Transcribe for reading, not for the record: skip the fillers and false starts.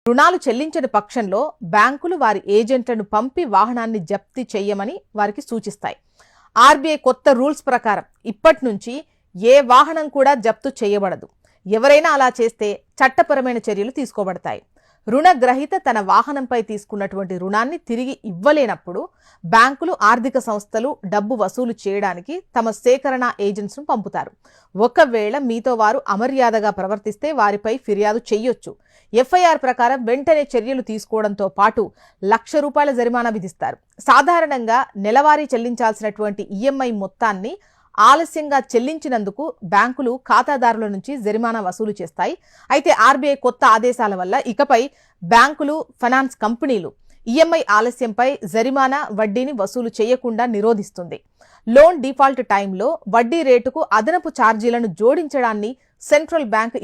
రుణాలు చెల్లించని పక్షంలో బ్యాంకులు వారి ఏజెంట్లను పంపి వాహనాన్ని జప్తి చేయమని వారికి సూచిస్తాయి. ఆర్బీఐ కొత్త రూల్స్ ప్రకారం ఇప్పటి నుంచి ఏ వాహనం కూడా జప్తు చేయబడదు. ఎవరైనా అలా చేస్తే చట్టపరమైన చర్యలు తీసుకోబడతాయి. రుణగ్రహీత తన వాహనంపై తీసుకున్నటువంటి రుణాన్ని తిరిగి ఇవ్వలేనప్పుడు బ్యాంకులు, ఆర్థిక సంస్థలు డబ్బు వసూలు చేయడానికి తమ సేకరణ ఏజెంట్స్ను పంపుతారు. ఒకవేళ మీతో వారు అమర్యాదగా ప్రవర్తిస్తే వారిపై ఫిర్యాదు చేయొచ్చు. ఎఫ్ఐఆర్ ప్రకారం వెంటనే చర్యలు తీసుకోవడంతో పాటు ₹1,00,000 జరిమానా విధిస్తారు. సాధారణంగా నెలవారీ చెల్లించాల్సినటువంటి ఈఎంఐ మొత్తాన్ని ఆలస్యంగా చెల్లించినందుకు బ్యాంకులు ఖాతాదారుల నుంచి జరిమానా వసూలు చేస్తాయి. అయితే ఆర్బీఐ కొత్త ఆదేశాల వల్ల ఇకపై బ్యాంకులు, ఫైనాన్స్ కంపెనీలు ఈఎంఐ ఆలస్యంపై జరిమానా, వడ్డీని వసూలు చేయకుండా నిరోధిస్తుంది. లోన్ డిఫాల్ట్ టైంలో వడ్డీ రేటుకు అదనపు ఛార్జీలను జోడించడాన్ని సెంట్రల్ బ్యాంక్